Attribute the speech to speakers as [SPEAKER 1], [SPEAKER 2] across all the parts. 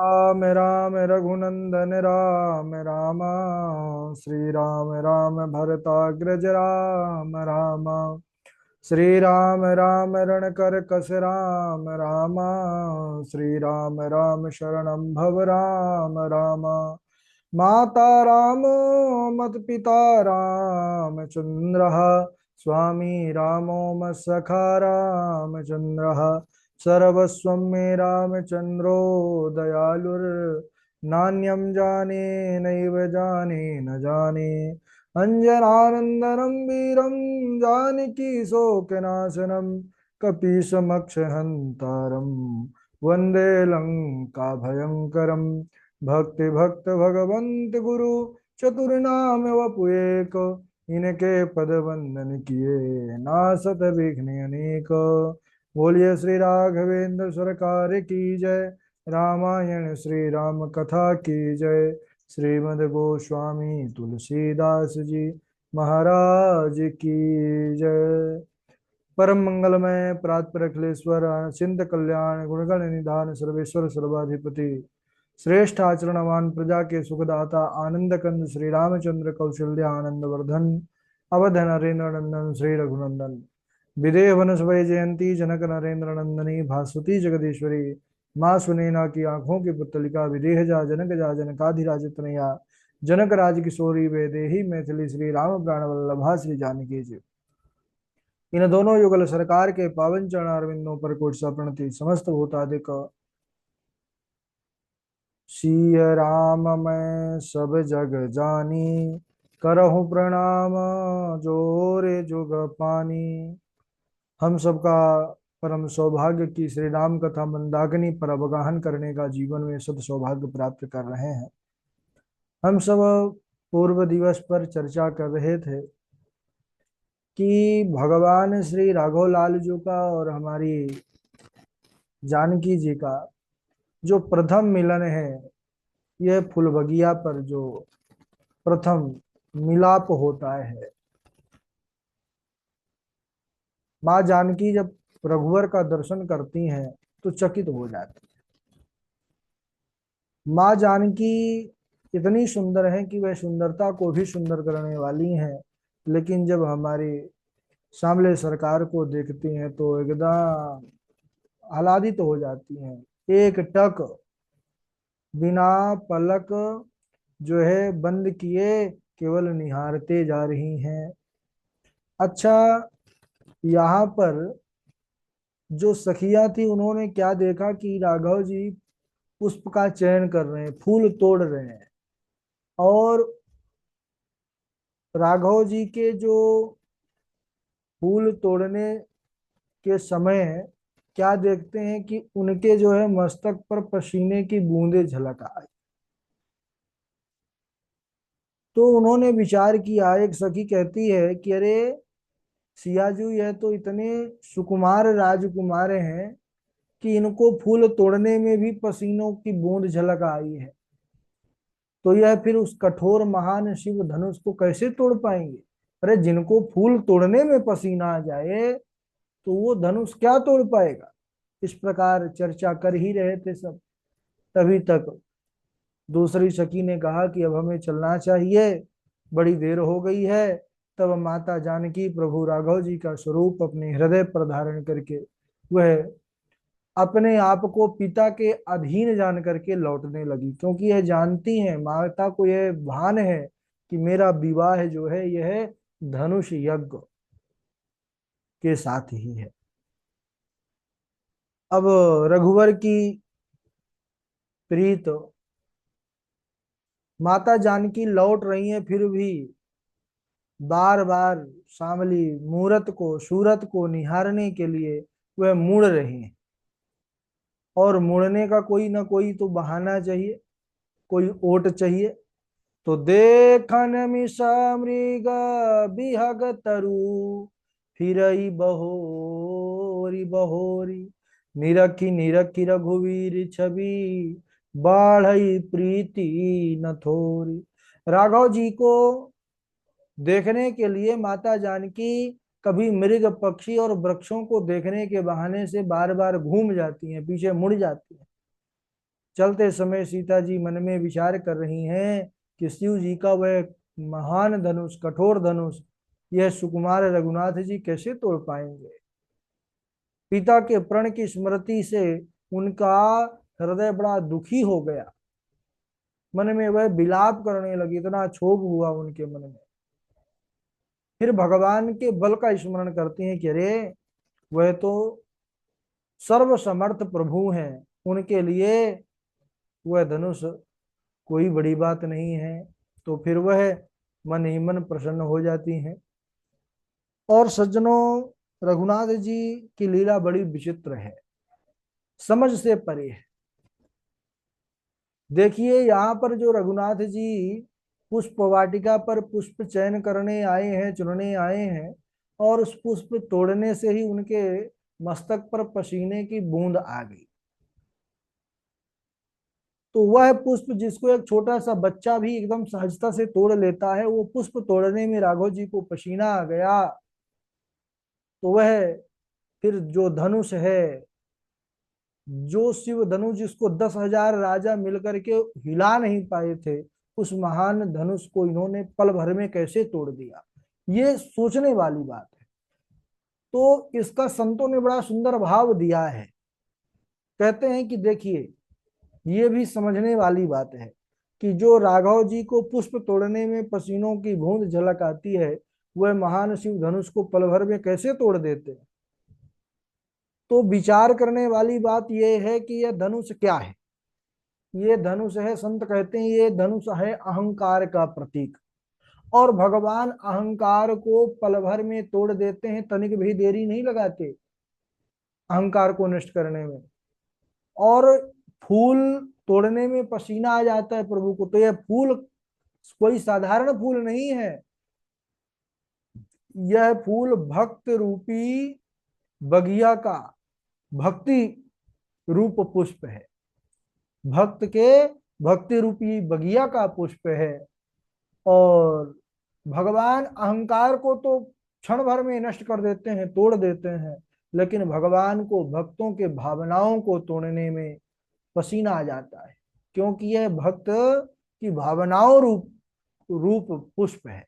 [SPEAKER 1] राम राम रघुनंदन राम राम। श्री राम राम भरताग्रज राम राम। श्री राम राम रणकर कस राम राम। श्री राम राम शरणं भव राम राम। माता राम मत पिता रामचंद्र। स्वामी रामो मत्सखा रामचंद्र। सर्वस्वं मे रामचंद्रो दयालुर। नान्यं जाने नैव जाने न जाने। अंजनानंदनं वीरं जानकी शोकनाशनं। कपीशमक्षहन्तारं वन्दे लङ्काभयङ्करम्। भक्ति भक्त भगवंत गुरु चतुर्नाम वपु एक। इनके पद वंदन किए नासत विघ्न अनेक। बोलिए श्री राघवेंद्र सरकार की जय। रामायण श्री राम कथा की जय। श्रीमद् गोस्वामी तुलसीदास जी महाराज की जय। परम मंगलमय प्रातपर अखिलेश्वर चिंत कल्याण गुणगण निधान सर्वेश्वर सर्वाधिपति श्रेष्ठ आचरणवान प्रजा के सुखदाता आनंद कंद श्री रामचंद्र कौशल्य आनंद वर्धन अवध नरेंद्र नंदन श्री रघुनंदन। विदेह वनस्पति जयंती जनक नरेंद्र नंदनी भास्वती जगदीश्वरी। माँ सुनैना की आंखों की पुतलिका विदेह जा जनक जा जनकाधिराज तनया। जनक राज किशोरी वेदेही मैथिली श्री राम प्राण वल्लभा श्री जानकी जी। इन दोनों युगल सरकार के पावन चरणारविंदों पर कोटि प्रणति समस्त भूतादिक। सिय राम मैं सब जग जानी। करहूं प्रणाम जोरे जुग पानी। हम सबका परम सौभाग्य की श्री राम कथा मंदाकिनी पर अवगाहन करने का जीवन में सद सौभाग्य प्राप्त कर रहे हैं। हम सब पूर्व दिवस पर चर्चा कर रहे थे कि भगवान श्री राघव लाल जी का और हमारी जानकी जी का जो प्रथम मिलन है, यह फुलबगिया पर जो प्रथम मिलाप होता है। माँ जानकी जब रघुवर का दर्शन करती हैं तो चकित हो जाती है। माँ जानकी इतनी सुंदर है कि वह सुंदरता को भी सुंदर करने वाली हैं, लेकिन जब हमारी सांवले सरकार को देखती हैं तो एकदम आह्लादित हो जाती हैं। एक टक बिना पलक जो है बंद किए केवल निहारते जा रही हैं। अच्छा, यहाँ पर जो सखिया थी उन्होंने क्या देखा कि राघव जी पुष्प का चयन कर रहे हैं, फूल तोड़ रहे हैं। और राघव जी के जो फूल तोड़ने के समय क्या देखते हैं कि उनके जो है मस्तक पर पसीने की बूंदें झलक आई। तो उन्होंने विचार किया, एक सखी कहती है कि अरे सियाजू, यह तो इतने सुकुमार राजकुमार हैं कि इनको फूल तोड़ने में भी पसीनों की बूंद झलक आई है, तो यह फिर उस कठोर महान शिव धनुष को कैसे तोड़ पाएंगे। अरे जिनको फूल तोड़ने में पसीना आ जाए तो वो धनुष क्या तोड़ पाएगा। इस प्रकार चर्चा कर ही रहे थे सब। तभी तक दूसरी सखी ने कहा कि अब हमें चलना चाहिए, बड़ी देर हो गई है। तब माता जानकी प्रभु राघव जी का स्वरूप अपने हृदय पर धारण करके वह अपने आप को पिता के अधीन जान करके लौटने लगी, क्योंकि यह जानती है, माता को यह भान है कि मेरा विवाह जो है यह धनुष यज्ञ के साथ ही है। अब रघुवर की प्रीत माता जानकी लौट रही है, फिर भी बार बार शामली मूरत को सूरत को निहारने के लिए वह मुड़ रही है। और मुड़ने का कोई ना कोई तो बहाना चाहिए, कोई ओट चाहिए। तो देखन मिसा मृग बिहग तरु। फिरई बहोरी बहोरी। निरखी निरखी रघुवीर छवि। बाढ़ई प्रीति न थोरी। राघव जी को देखने के लिए माता जानकी कभी मृग पक्षी और वृक्षों को देखने के बहाने से बार बार घूम जाती हैं, पीछे मुड़ जाती हैं। चलते समय सीता जी मन में विचार कर रही हैं कि शिव जी का वह महान धनुष, कठोर धनुष, यह सुकुमार रघुनाथ जी कैसे तोड़ पाएंगे। पिता के प्रण की स्मृति से उनका हृदय बड़ा दुखी हो गया। मन में वह विलाप करने लगी, इतना क्षोभ हुआ उनके मन में। फिर भगवान के बल का स्मरण करते हैं कि अरे वह तो सर्वसमर्थ प्रभु हैं, उनके लिए वह धनुष कोई बड़ी बात नहीं है। तो फिर वह मन ही मन प्रसन्न हो जाती हैं। और सज्जनों, रघुनाथ जी की लीला बड़ी विचित्र है, समझ से परे है। देखिए यहाँ पर जो रघुनाथ जी पुष्प वाटिका पर पुष्प चयन करने आए हैं, चुनने आए हैं, और उस पुष्प तोड़ने से ही उनके मस्तक पर पसीने की बूंद आ गई। तो वह पुष्प जिसको एक छोटा सा बच्चा भी एकदम सहजता से तोड़ लेता है, वो पुष्प तोड़ने में राघव जी को पसीना आ गया। तो वह फिर जो धनुष है, जो शिव धनुष जिसको 10,000 राजा मिलकर के हिला नहीं पाए थे, उस महान धनुष को इन्होंने पल भर में कैसे तोड़ दिया। ये सोचने वाली बात है। तो इसका संतों ने बड़ा सुंदर भाव दिया है। कहते हैं कि देखिए, ये भी समझने वाली बात है कि जो राघव जी को पुष्प तोड़ने में पसीनों की बूंद झलक आती है, वह महान शिव धनुष को पल भर में कैसे तोड़ देते हैं। तो विचार करने वाली बात यह है कि यह धनुष क्या है। ये धनुष है, संत कहते हैं ये धनुष है अहंकार का प्रतीक। और भगवान अहंकार को पल भर में तोड़ देते हैं, तनिक भी देरी नहीं लगाते अहंकार को नष्ट करने में। और फूल तोड़ने में पसीना आ जाता है प्रभु को, तो यह फूल कोई साधारण फूल नहीं है। यह फूल भक्त रूपी बगिया का भक्ति रूप पुष्प है। भक्त के भक्ति रूपी बगिया का पुष्प है। और भगवान अहंकार को तो क्षण भर में नष्ट कर देते हैं, तोड़ देते हैं, लेकिन भगवान को भक्तों के भावनाओं को तोड़ने में पसीना आ जाता है, क्योंकि यह भक्त की भावनाओं रूप रूप पुष्प है।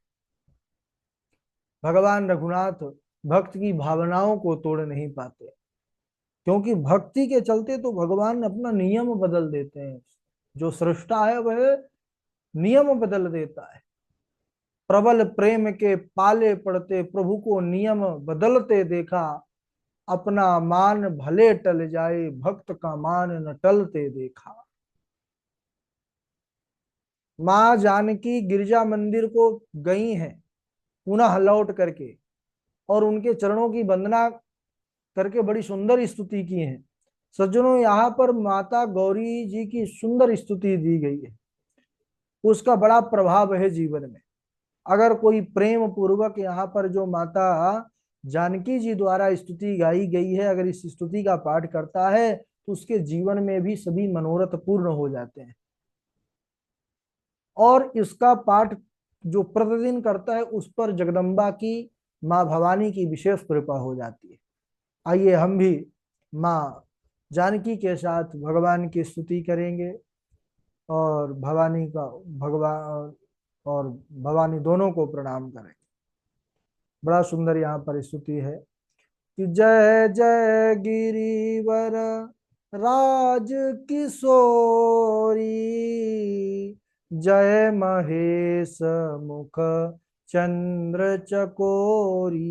[SPEAKER 1] भगवान रघुनाथ भक्त की भावनाओं को तोड़ नहीं पाते, क्योंकि भक्ति के चलते तो भगवान अपना नियम बदल देते हैं। जो सृष्टा है वह नियम बदल देता है। प्रबल प्रेम के पाले पड़ते प्रभु को नियम बदलते देखा, अपना मान भले टल जाए भक्त का मान न टलते देखा। माँ जानकी गिरजा मंदिर को गई हैं पुनः लौट करके, और उनके चरणों की वंदना करके बड़ी सुंदर स्तुति की है। सज्जनों, यहाँ पर माता गौरी जी की सुंदर स्तुति दी गई है, उसका बड़ा प्रभाव है जीवन में। अगर कोई प्रेम पूर्वक यहाँ पर जो माता जानकी जी द्वारा स्तुति गाई गई है, अगर इस स्तुति का पाठ करता है तो उसके जीवन में भी सभी मनोरथ पूर्ण हो जाते हैं। और इसका पाठ जो प्रतिदिन करता है उस पर जगदम्बा की, माँ भवानी की विशेष कृपा हो जाती है। आइए हम भी माँ जानकी के साथ भगवान की स्तुति करेंगे, और भवानी का भगवान और भवानी दोनों को प्रणाम करेंगे। बड़ा सुंदर यहाँ पर स्तुति है कि जय जय गिरिवर राज किशोरी, जय महेश मुख चंद्र चकोरी,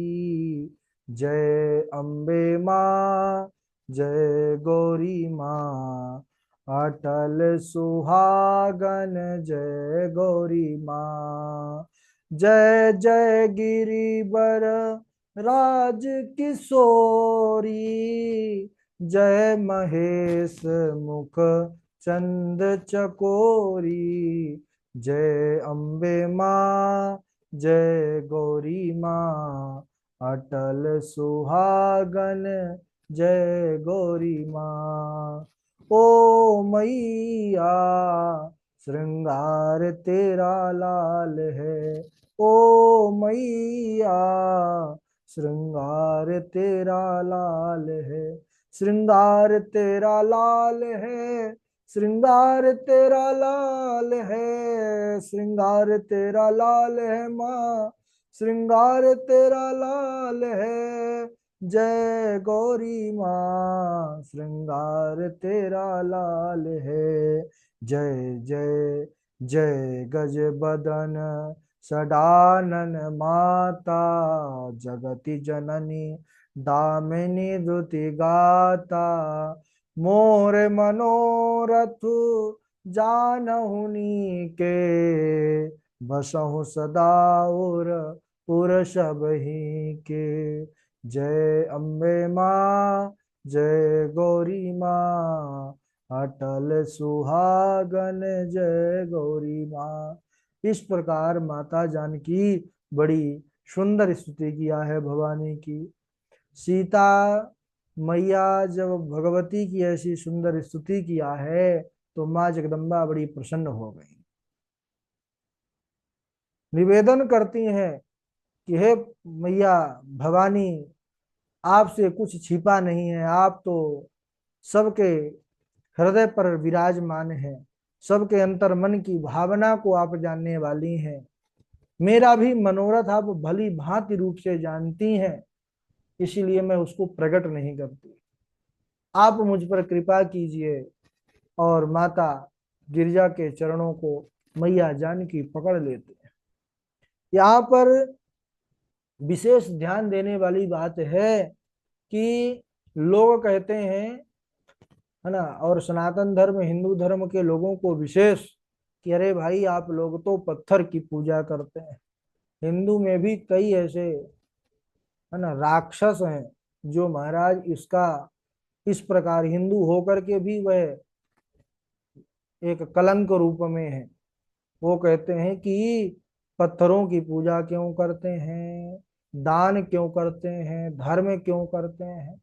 [SPEAKER 1] जय अम्बे माँ जय गौरी माँ, अटल सुहागन जय गौरी माँ। जय जय गिरिवर राज किशोरी, जय महेश मुख चंद चकोरी, जय अम्बे माँ जय गौरी माँ, अटल सुहागन जय गौरी माँ। ओ मैया श्रृंगार तेरा लाल है, ओ मैया श्रृंगार तेरा लाल है, श्रृंगार तेरा लाल है, श्रृंगार तेरा लाल है, श्रृंगार तेरा लाल है माँ, श्रृंगार तेरा लाल है। जय गौरी माँ, श्रृंगार तेरा लाल है। जय जय जय गज बदन सडानन माता, जगति जननी दामिनी दुति गाता। मोर मनोरथ जानहुनी के, बसहु सदा उर पुर सब ही के। जय अम्बे माँ, जय गौरी माँ, अटल सुहागन जय गौरी माँ। इस प्रकार माता जानकी बड़ी सुंदर स्तुति किया है भवानी की। सीता मैया जब भगवती की ऐसी सुंदर स्तुति किया है तो माँ जगदम्बा बड़ी प्रसन्न हो गई। निवेदन करती हैं कि हे मैया भवानी, आपसे कुछ छिपा नहीं है, आप तो सबके हृदय पर विराजमान है, सबके अंतर मन की भावना को आप जानने वाली हैं। मेरा भी मनोरथ आप भली भांति रूप से जानती हैं, इसीलिए मैं उसको प्रकट नहीं करती। आप मुझ पर कृपा कीजिए। और माता गिरजा के चरणों को मैया जानकी पकड़ लेते हैं। यहाँ पर विशेष ध्यान देने वाली बात है कि लोग कहते हैं, है ना, और सनातन धर्म हिंदू धर्म के लोगों को विशेष, कि अरे भाई आप लोग तो पत्थर की पूजा करते हैं। हिंदू में भी कई ऐसे, है ना, राक्षस हैं जो महाराज इसका इस प्रकार हिंदू होकर के भी वह एक कलंक रूप में है। वो कहते हैं कि पत्थरों की पूजा क्यों करते हैं, दान क्यों करते हैं, धर्म क्यों करते हैं।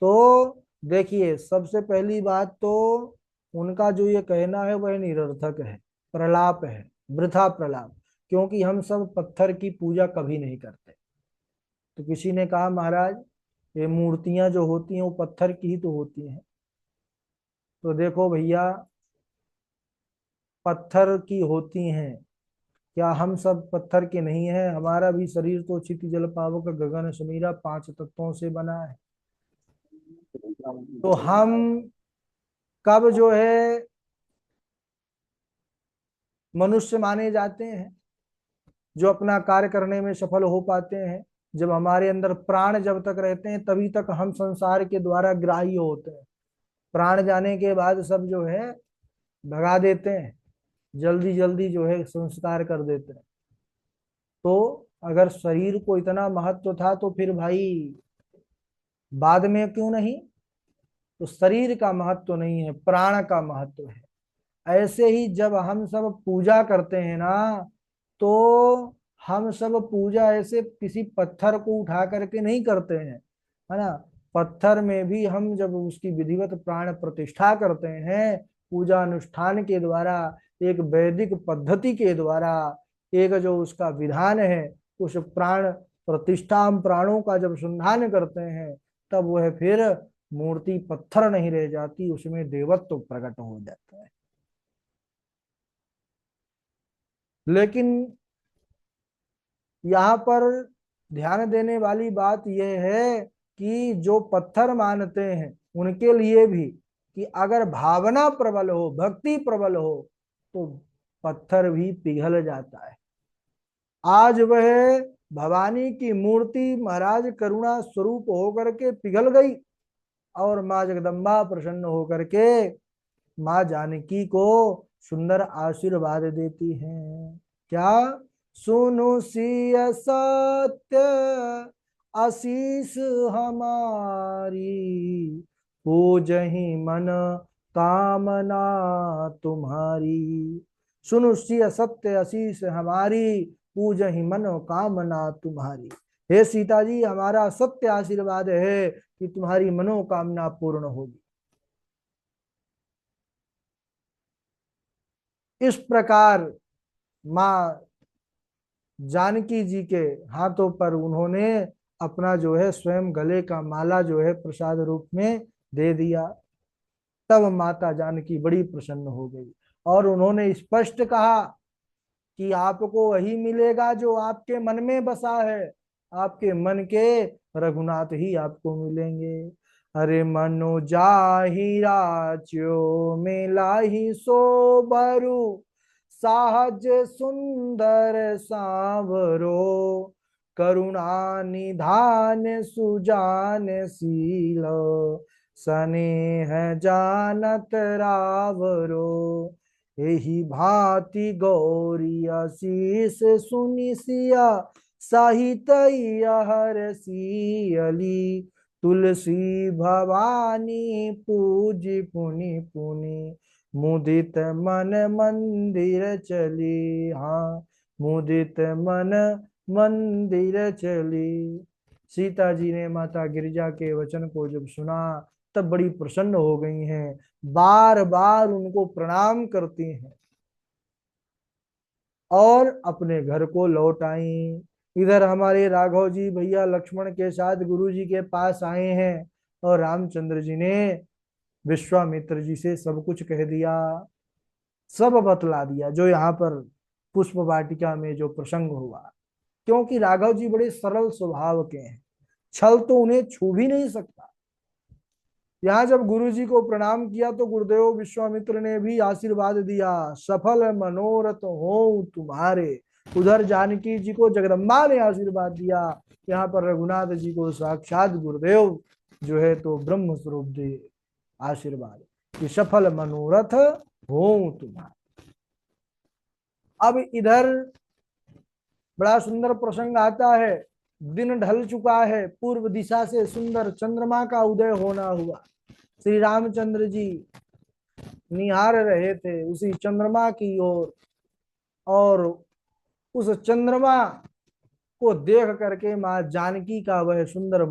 [SPEAKER 1] तो देखिए, सबसे पहली बात तो उनका जो ये कहना है वह निरर्थक है, प्रलाप है, वृथा प्रलाप। क्योंकि हम सब पत्थर की पूजा कभी नहीं करते। तो किसी ने कहा महाराज ये मूर्तियां जो होती हैं वो पत्थर की ही तो होती हैं। तो देखो भैया, पत्थर की होती हैं, क्या हम सब पत्थर के नहीं हैं? हमारा भी शरीर तो क्षिति जल पावक गगन समीरा 5 तत्वों से बना है। तो हम कब जो है मनुष्य माने जाते हैं, जो अपना कार्य करने में सफल हो पाते हैं, जब हमारे अंदर प्राण जब तक रहते हैं तभी तक हम संसार के द्वारा ग्राह्य होते हैं। प्राण जाने के बाद सब जो है भगा देते हैं, जल्दी जल्दी जो है संस्कार कर देते हैं। तो अगर शरीर को इतना महत्व था तो फिर भाई बाद में क्यों नहीं? तो शरीर का महत्व नहीं है, प्राण का महत्व है। ऐसे ही जब हम सब पूजा करते हैं ना, तो हम सब पूजा ऐसे किसी पत्थर को उठा करके नहीं करते हैं, है ना। पत्थर में भी हम जब उसकी विधिवत प्राण प्रतिष्ठा करते हैं, पूजा अनुष्ठान के द्वारा, एक वैदिक पद्धति के द्वारा, एक जो उसका विधान है, उस प्राण प्रतिष्ठा हम प्राणों का जब संधान करते हैं, तब वह फिर मूर्ति पत्थर नहीं रह जाती, उसमें देवत्व तो प्रकट हो जाता है। लेकिन यहाँ पर ध्यान देने वाली बात यह है कि जो पत्थर मानते हैं उनके लिए भी, कि अगर भावना प्रबल हो, भक्ति प्रबल हो, तो पत्थर भी पिघल जाता है। आज वह भवानी की मूर्ति महाराज करुणा स्वरूप होकर के पिघल गई, और माँ जगदम्बा प्रसन्न होकर के माँ जानकी को सुंदर आशीर्वाद देती हैं। क्या? सुनु सिय सत्य आशीष हमारी, पूजहि मन कामना तुम्हारी। सुनु सिय सत्य आशीष हमारी, पूजहि मन कामना तुम्हारी। हे सीता जी, हमारा सत्य आशीर्वाद है कि तुम्हारी मनोकामना पूर्ण होगी। इस प्रकार माँ जानकी जी के हाथों पर उन्होंने अपना जो है स्वयं गले का माला जो है प्रसाद रूप में दे दिया। तब माता जानकी बड़ी प्रसन्न हो गई और उन्होंने स्पष्ट कहा कि आपको वही मिलेगा जो आपके मन में बसा है, आपके मन के रघुनाथ ही आपको मिलेंगे। अरे मनु जाहि राच्यो में लाही सो बरु, सहज सुंदर सांवरो, करुणा निधान सुजान शील, स्नेह जानत रावरो। एहि भांति गौरी शीस सुनि सिया, सहित हर सियली, तुलसी भवानी पूजी पुनि पुनि, मुदित मन मंदिर चली। हाँ, मुदित मन मंदिर चली। सीता जी ने माता गिरिजा के वचन को जब सुना तब बड़ी प्रसन्न हो गई हैं, बार बार उनको प्रणाम करती हैं और अपने घर को लौट आई। इधर हमारे राघव जी भैया लक्ष्मण के साथ गुरु जी के पास आए हैं और रामचंद्र जी ने विश्वामित्र जी से सब कुछ कह दिया, सब बतला दिया जो यहाँ पर पुष्प वाटिका में जो प्रसंग हुआ। क्योंकि राघव जी बड़े सरल स्वभाव के हैं, छल तो उन्हें छू भी नहीं सकता। यहाँ जब गुरु जी को प्रणाम किया तो गुरुदेव विश्वामित्र ने भी आशीर्वाद दिया, सफल मनोरथ हो तुम्हारे। उधर जानकी जी को जगदम्बा ने आशीर्वाद दिया, यहाँ पर रघुनाथ जी को साक्षात गुरुदेव जो है तो ब्रह्म स्वरूप दे आशीर्वाद कि सफल मनोरथ हो तुम्हारे। अब इधर बड़ा सुंदर प्रसंग आता है। दिन ढल चुका है, पूर्व दिशा से सुंदर चंद्रमा का उदय होना हुआ। श्री रामचंद्र जी निहार रहे थे उसी चंद्रमा की ओर, और उस चंद्रमा को देख करके मां जानकी का वह सुंदर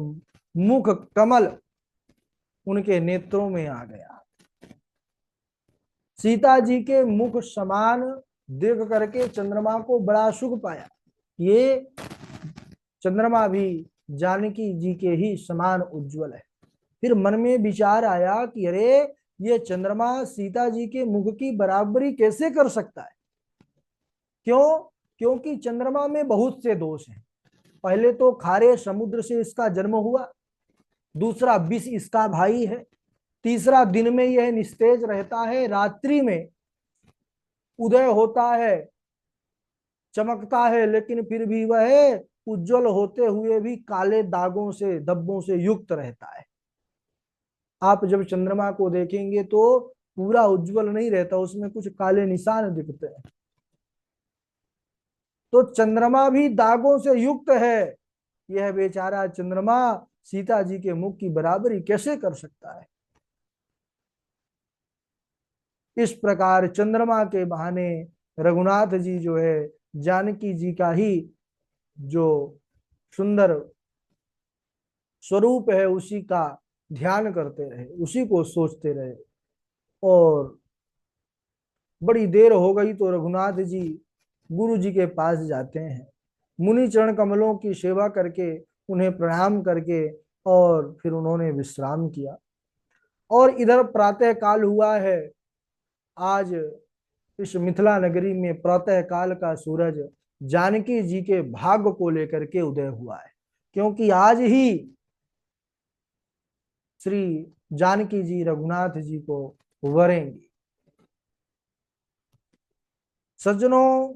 [SPEAKER 1] मुख कमल उनके नेत्रों में आ गया। सीता जी के मुख समान देख करके चंद्रमा को बड़ा सुख पाया। ये चंद्रमा भी जानकी जी के ही समान उज्जवल है। फिर मन में विचार आया कि अरे ये चंद्रमा सीता जी के मुख की बराबरी कैसे कर सकता है। क्यों? क्योंकि चंद्रमा में बहुत से दोष हैं। पहले तो खारे समुद्र से इसका जन्म हुआ, दूसरा विष इसका भाई है, तीसरा दिन में यह निस्तेज रहता है, रात्रि में उदय होता है, चमकता है, लेकिन फिर भी वह उज्जवल होते हुए भी काले दागों से धब्बों से युक्त रहता है। आप जब चंद्रमा को देखेंगे तो पूरा उज्जवल नहीं रहता, उसमें कुछ काले निशान दिखते हैं। तो चंद्रमा भी दागों से युक्त है। यह बेचारा चंद्रमा सीता जी के मुख की बराबरी कैसे कर सकता है। इस प्रकार चंद्रमा के बहाने रघुनाथ जी जो है जानकी जी का ही जो सुंदर स्वरूप है उसी का ध्यान करते रहे, उसी को सोचते रहे। और बड़ी देर हो गई तो रघुनाथ जी गुरु जी के पास जाते हैं, मुनि चरण कमलों की सेवा करके उन्हें प्रणाम करके और फिर उन्होंने विश्राम किया। और इधर प्रातः काल हुआ है। आज इस मिथिला नगरी में प्रातः काल का सूरज जानकी जी के भाग्य को लेकर के उदय हुआ है, क्योंकि आज ही श्री जानकी जी रघुनाथ जी को वरेंगी। सज्जनों,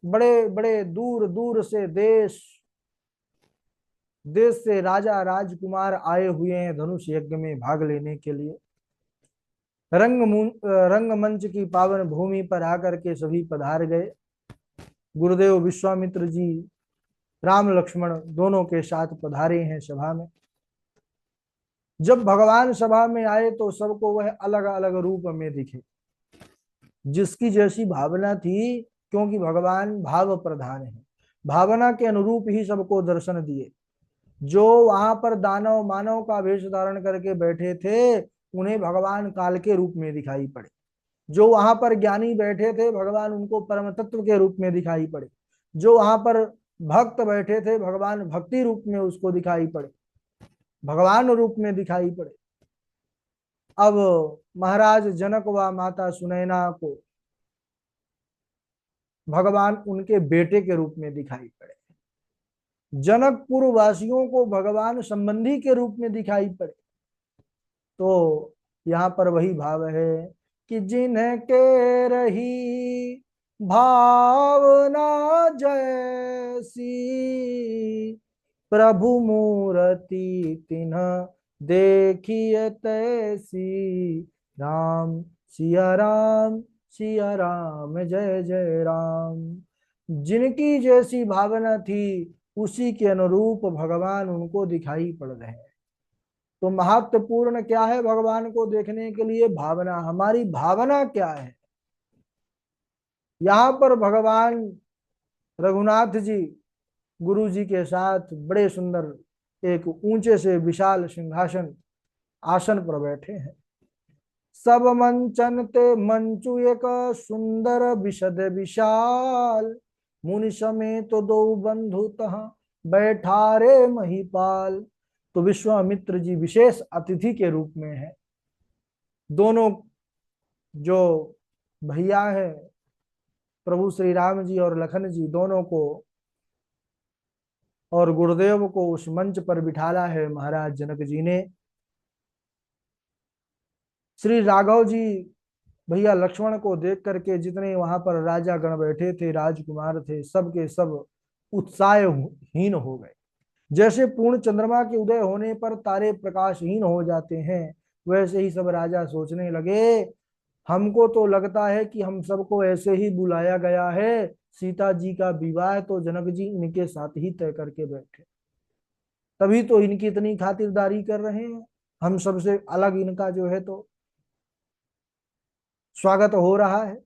[SPEAKER 1] बड़े बड़े दूर दूर से देश देश से राजा राजकुमार आए हुए हैं धनुष यज्ञ में भाग लेने के लिए। रंगमंच की पावन भूमि पर आकर के सभी पधार गए। गुरुदेव विश्वामित्र जी राम लक्ष्मण दोनों के साथ पधारे हैं सभा में। जब भगवान सभा में आए तो सबको वह अलग अलग रूप में दिखे, जिसकी जैसी भावना थी, क्योंकि भगवान भाव प्रधान है। भावना के अनुरूप ही सबको दर्शन दिए। जो वहां पर दानव मानव का वेश धारण करके बैठे थे उन्हें भगवान काल के रूप में दिखाई पड़े। जो वहां पर ज्ञानी बैठे थे भगवान उनको परम तत्व के रूप में दिखाई पड़े। जो वहां पर भक्त बैठे थे भगवान भक्ति रूप में उसको दिखाई पड़े, भगवान रूप में दिखाई पड़े। अब महाराज जनक व माता सुनैना को भगवान उनके बेटे के रूप में दिखाई पड़े, जनकपुर वासियों को भगवान संबंधी के रूप में दिखाई पड़े। तो यहाँ पर वही भाव है कि जिनके रही भावना जैसी, प्रभु मूर्ति तिन्ह देखिए तैसी, राम सिया राम, सिया राम जय जय राम। जिनकी जैसी भावना थी उसी के अनुरूप भगवान उनको दिखाई पड़ रहे हैं। तो महत्वपूर्ण क्या है भगवान को देखने के लिए? भावना। हमारी भावना क्या है? यहाँ पर भगवान रघुनाथ जी गुरु जी के साथ बड़े सुंदर एक ऊंचे से विशाल सिंहासन आसन पर बैठे हैं। सब मंचन ते मंचु एक सुंदर विशद विशाल, मुनि समेत तो दो बंधु तहाँ बैठा रे महिपाल। तो विश्वामित्र जी विशेष अतिथि के रूप में है। दोनों जो भैया है प्रभु श्री राम जी और लखन जी, दोनों को और गुरुदेव को उस मंच पर बिठाला है महाराज जनक जी ने। श्री राघव जी भैया लक्ष्मण को देख करके जितने वहां पर राजा गण बैठे थे, राजकुमार थे, सब के सब उत्साहहीन हो गए। जैसे पूर्ण चंद्रमा के उदय होने पर तारे प्रकाशहीन हो जाते हैं, वैसे ही सब राजा सोचने लगे, हमको तो लगता है कि हम सबको ऐसे ही बुलाया गया है, सीता जी का विवाह तो जनक जी इनके साथ ही तय करके बैठे, तभी तो इनकी इतनी खातिरदारी कर रहे हैं, हम सबसे अलग इनका जो है तो स्वागत हो रहा है।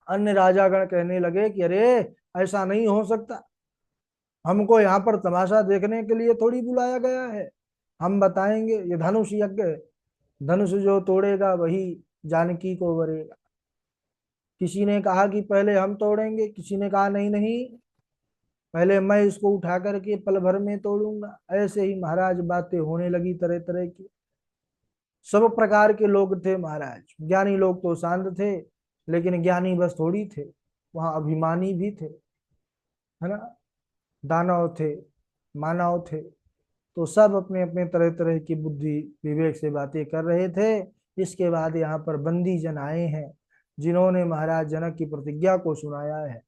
[SPEAKER 1] अन्य राजागण कहने लगे कि अरे ऐसा नहीं हो सकता, हमको यहाँ पर तमाशा देखने के लिए थोड़ी बुलाया गया है, हम बताएंगे ये धनुष यज्ञ है, धनुष जो तोड़ेगा वही जानकी को वरेगा। किसी ने कहा कि पहले हम तोड़ेंगे, किसी ने कहा नहीं नहीं पहले मैं इसको उठा करके पल भर में तोड़ूंगा। ऐसे ही महाराज बातें होने लगी तरह तरह की। सब प्रकार के लोग थे महाराज, ज्ञानी लोग तो शांत थे, लेकिन ज्ञानी बस थोड़ी थे, वहां अभिमानी भी थे, है ना, दानव थे, मानव थे। तो सब अपने अपने तरह तरह की बुद्धि विवेक से बातें कर रहे थे। इसके बाद यहाँ पर बंदी जन आए हैं, जिन्होंने महाराज जनक की प्रतिज्ञा को सुनाया है।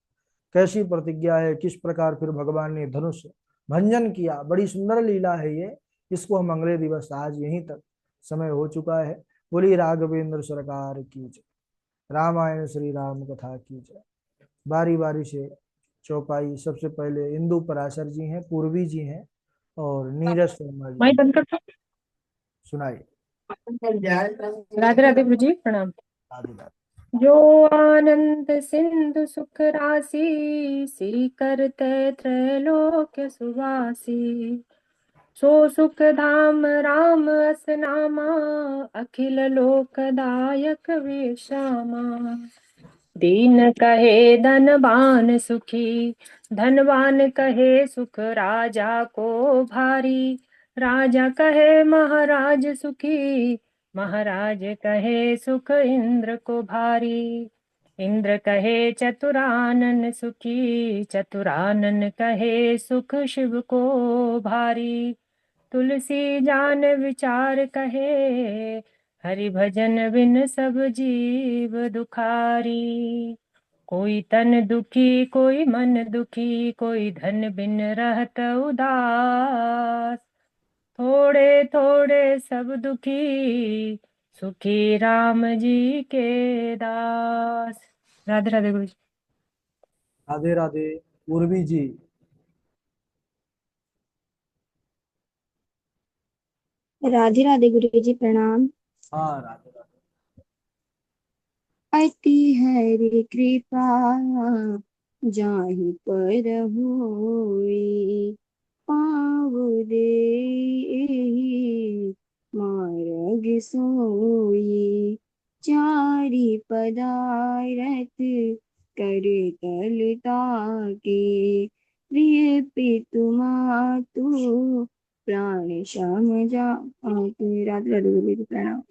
[SPEAKER 1] कैसी प्रतिज्ञा है, किस प्रकार फिर भगवान ने धनुष भंजन किया, बड़ी सुंदर लीला है ये। इसको हम अगले दिवस, आज यहीं तक समय हो चुका है। बोली राघवेंद्र सरकार की जय, रामायण श्री राम कथा की जय। बारी बारी से चौपाई, सबसे पहले इंदु पराशर जी हैं, पूर्वी जी हैं, और नीरज शर्मा जी
[SPEAKER 2] माइक
[SPEAKER 1] हैं।
[SPEAKER 2] बंद कर दो।
[SPEAKER 1] सुनाइए।
[SPEAKER 2] राधे राधे गुरु जी, प्रणाम।
[SPEAKER 1] राधे राधे।
[SPEAKER 2] जो आनंद सिंधु सुख राशि, श्री करते त्रैलोक्य सुवासी, सो सुख धाम राम अस नामा, अखिल लोकदायक विश्रामा। दीन कहे धनवान सुखी, धनवान कहे सुख राजा को भारी, राजा कहे महाराज सुखी, महाराज कहे सुख इंद्र को भारी। इंद्र कहे चतुरानन सुखी, चतुरानन कहे सुख शिव को भारी। तुलसी जान विचार कहे, हरि भजन बिन सब जीव दुखारी। कोई तन दुखी कोई मन दुखी, कोई धन बिन रहत उदास, थोड़े थोड़े सब दुखी, सुखी राम जी के दास। राधे राधे गुरु जी।
[SPEAKER 1] राधे राधे पूर्वी जी।
[SPEAKER 3] राधे राधे गुरु जी, प्रणाम।
[SPEAKER 1] हाँ राधे राधे।
[SPEAKER 3] अति हरि कृपा जाहि पर होई, पाँव देहि मार्ग सोई। चारि पदारथ कर तल ताके, प्रिय पितु मातु प्राण श्याम जा राधे राधे बोलिए प्रणाम।